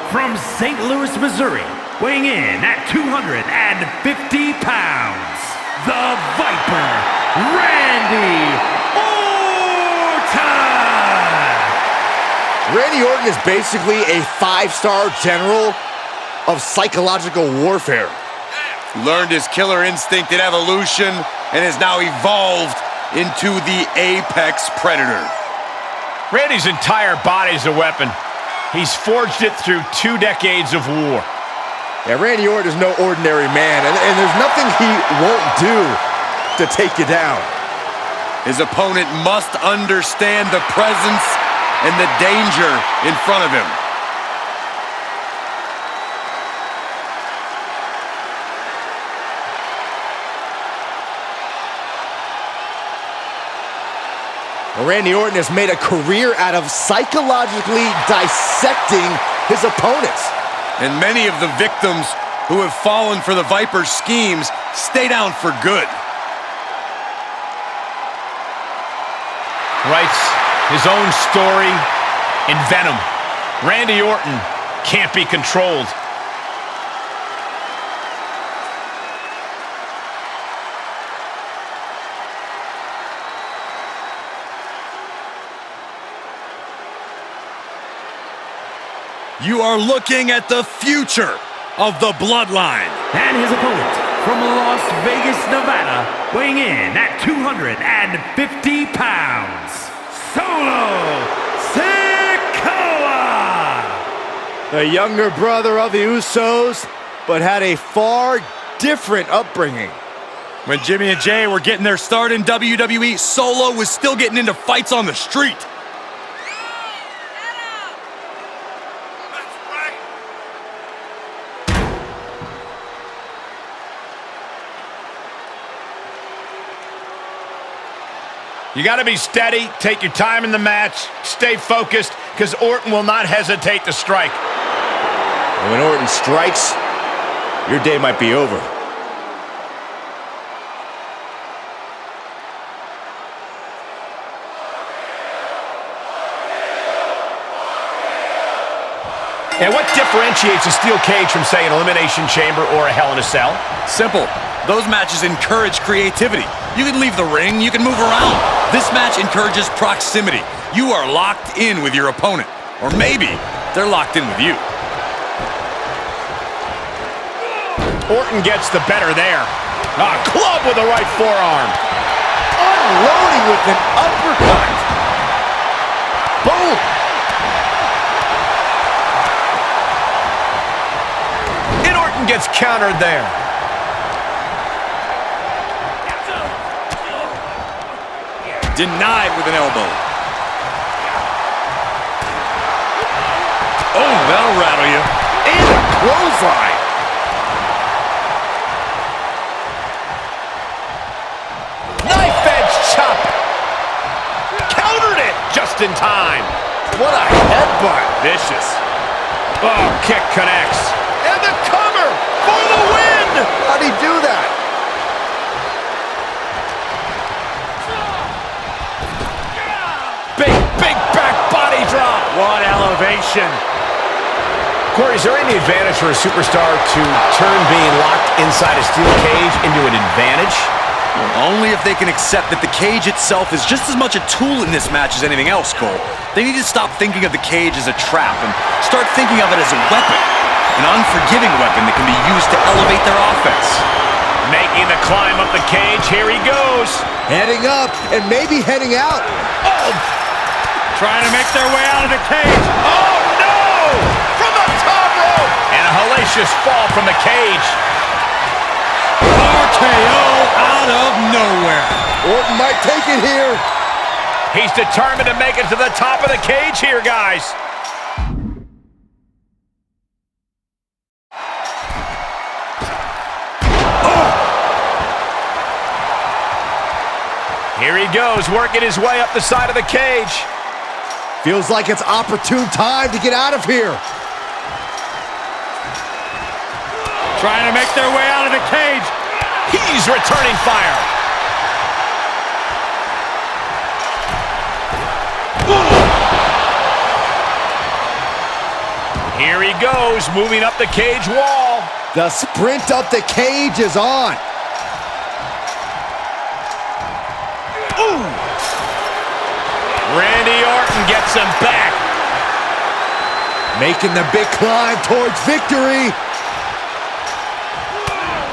From St. Louis, Missouri, weighing in at 250 pounds, the Viper, Randy Orton! Randy Orton is basically a 5-star general of psychological warfare. Learned his killer instinct in evolution and has now evolved into the apex predator. Randy's entire body is a weapon. He's forged it through 2 decades of war. Yeah, Randy Orton is no ordinary man, and there's nothing he won't do to take you down. His opponent must understand the presence and the danger in front of him. Randy Orton has made a career out of psychologically dissecting his opponents. And many of the victims who have fallen for the Viper's schemes stay down for good. Writes his own story in Venom. Randy Orton can't be controlled. You are looking at the future of the Bloodline. And his opponent from Las Vegas, Nevada, weighing in at 250 pounds, Solo Sikoa! The younger brother of the Usos, but had a far different upbringing. When Jimmy and Jay were getting their start in WWE, Solo was still getting into fights on the street. You got to be steady, take your time in the match, stay focused, because Orton will not hesitate to strike. And when Orton strikes, your day might be over. And what differentiates a steel cage from, say, an Elimination Chamber or a Hell in a Cell? Simple. Those matches encourage creativity. You can leave the ring, you can move around. This match encourages proximity. You are locked in with your opponent. Or maybe they're locked in with you. Orton gets the better there. A club with the right forearm. Unloading with an uppercut. Boom! And Orton gets countered there. Denied with an elbow. Oh, that'll rattle you. And a clothesline. Knife edge chop. Countered it just in time. What a headbutt. Vicious. Oh, kick connects. And the cover for the win. How'd he do that? Big back body drop. What elevation. Corey, is there any advantage for a superstar to turn being locked inside a steel cage into an advantage? Well, only if they can accept that the cage itself is just as much a tool in this match as anything else, Cole. They need to stop thinking of the cage as a trap and start thinking of it as a weapon. An unforgiving weapon that can be used to elevate their offense. Making the climb up the cage. Here he goes. Heading up and maybe heading out. Oh! Trying to make their way out of the cage. Oh, no! From the top rope! And a hellacious fall from the cage. RKO out of nowhere. Orton might take it here. He's determined to make it to the top of the cage here, guys. Here he goes, working his way up the side of the cage. Feels like it's opportune time to get out of here. Trying to make their way out of the cage. He's returning fire. Here he goes, moving up the cage wall. The sprint up the cage is on. Ooh! Randy Orton gets him back. Making the big climb towards victory.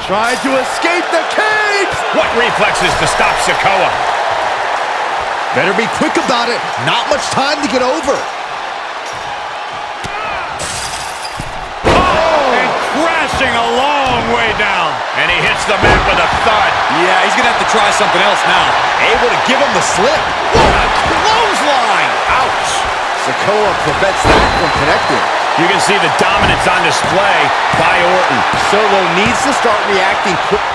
Trying to escape the cage. What reflexes to stop Sikoa? Better be quick about it. Not much time to get over. And crashing a long way down. And he hits the mat with a thud. Yeah, he's going to have to try something else now. Able to give him the slip. What a clothesline! Ouch! Sikoa prevents that from connecting. You can see the dominance on display by Orton. Solo needs to start reacting quick.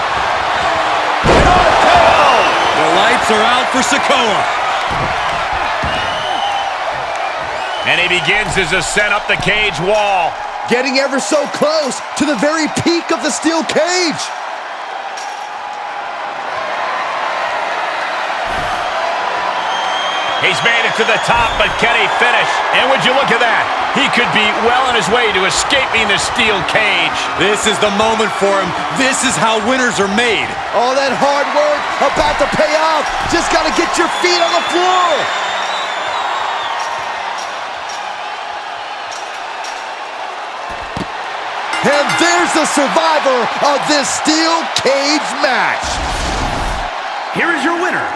The lights are out for Sikoa. And he begins his ascent up the cage wall. Getting ever so close to the very peak of the steel cage. He's made it to the top, but can he finish? And would you look at that? He could be well on his way to escaping the steel cage. This is the moment for him. This is how winners are made. All that hard work about to pay off. Just got to get your feet on the floor. And there's the survivor of this steel cage match. Here is your winner,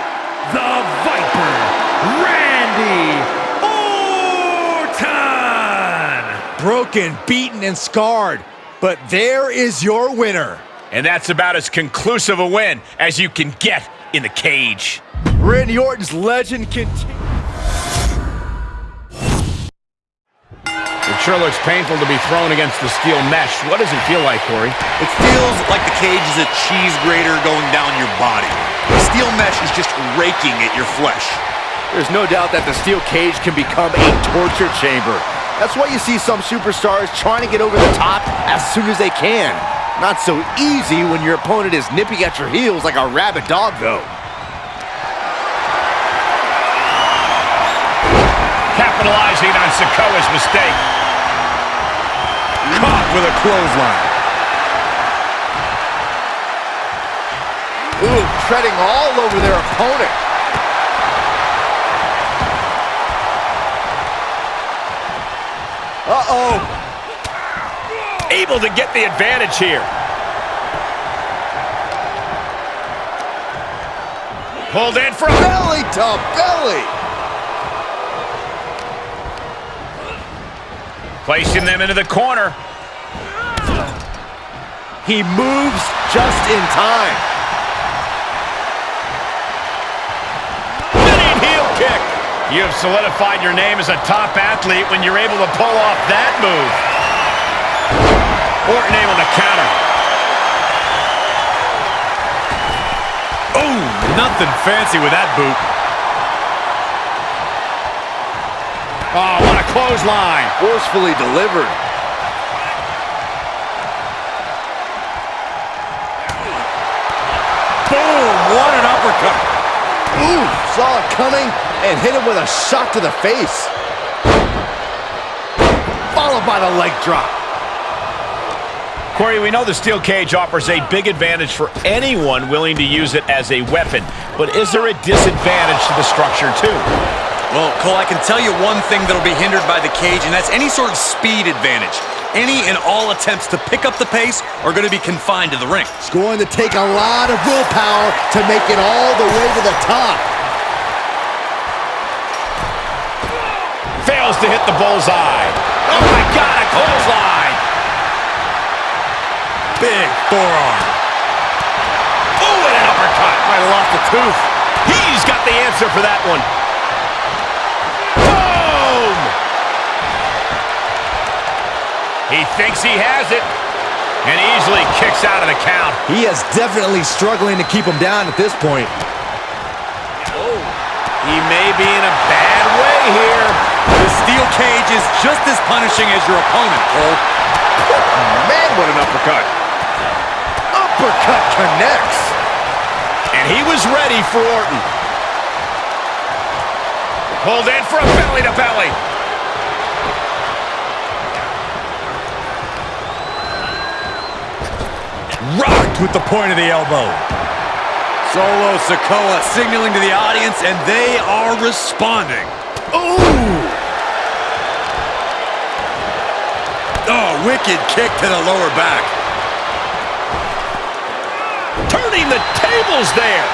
the Viper, Randy Orton. Broken, beaten, and scarred. But there is your winner. And that's about as conclusive a win as you can get in the cage. Randy Orton's legend continues. It sure looks painful to be thrown against the steel mesh. What does it feel like, Corey? It feels like the cage is a cheese grater going down your body. The steel mesh is just raking at your flesh. There's no doubt that the steel cage can become a torture chamber. That's why you see some superstars trying to get over the top as soon as they can. Not so easy when your opponent is nipping at your heels like a rabid dog, though. Capitalizing on Sikoa's mistake. Caught with a clothesline. Ooh, treading all over their opponent. Uh-oh. Able to get the advantage here. Pulled in for a Belly to belly. placing them into the corner. He moves just in time. Spinning heel kick. You have solidified your name as a top athlete when you're able to pull off that move. Orton able to counter. Oh, nothing fancy with that boot. Oh, what a clothesline. Forcefully delivered. Boom, what an uppercut. Ooh, saw it coming and hit him with a shot to the face. Followed by the leg drop. Corey, we know the steel cage offers a big advantage for anyone willing to use it as a weapon, but is there a disadvantage to the structure too? Well, Cole, I can tell you one thing that'll be hindered by the cage, and that's any sort of speed advantage. Any and all attempts to pick up the pace are going to be confined to the ring. It's going to take a lot of willpower to make it all the way to the top. Fails to hit the bullseye. Oh my God, a clothesline. Big forearm. Oh, and an uppercut. Might have lost a tooth. He's got the answer for that one. Boom! He thinks he has it, and easily kicks out of the count. He is definitely struggling to keep him down at this point. Oh, he may be in a bad way here. The steel cage is just as punishing as your opponent, Cole. Man, what an uppercut. Uppercut connects. And he was ready for Orton. Pulled in for a belly-to-belly. Rocked with the point of the elbow. Solo Sikoa signaling to the audience, and they are responding. Ooh! Oh, wicked kick to the lower back. Turning the tables there.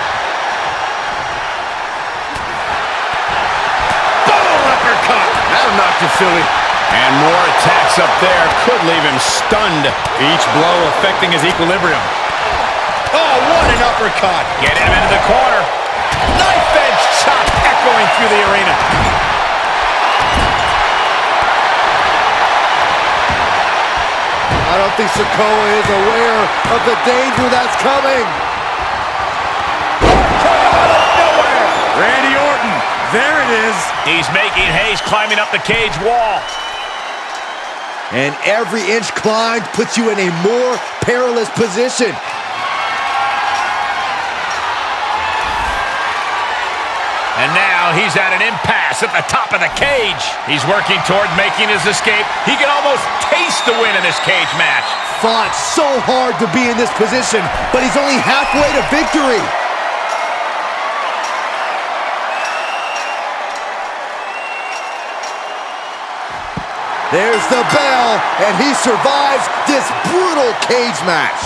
Boom, uppercut. That'll knock you silly. And more attacks up there could leave him stunned. Each blow affecting his equilibrium. Oh, what an uppercut. Get him into the corner. Knife edge chop echoing through the arena. I don't think Sikoa is aware of the danger that's coming. Out of nowhere. Randy Orton, there it is. He's making haste climbing up the cage wall. And every inch climbed puts you in a more perilous position. And now he's at an impasse at the top of the cage. He's working toward making his escape. He can almost taste the win in this cage match. Fought so hard to be in this position, but he's only halfway to victory. There's the bell, and he survives this brutal cage match.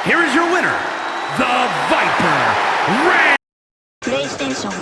Here is your winner, the Viper, Reigns. PlayStation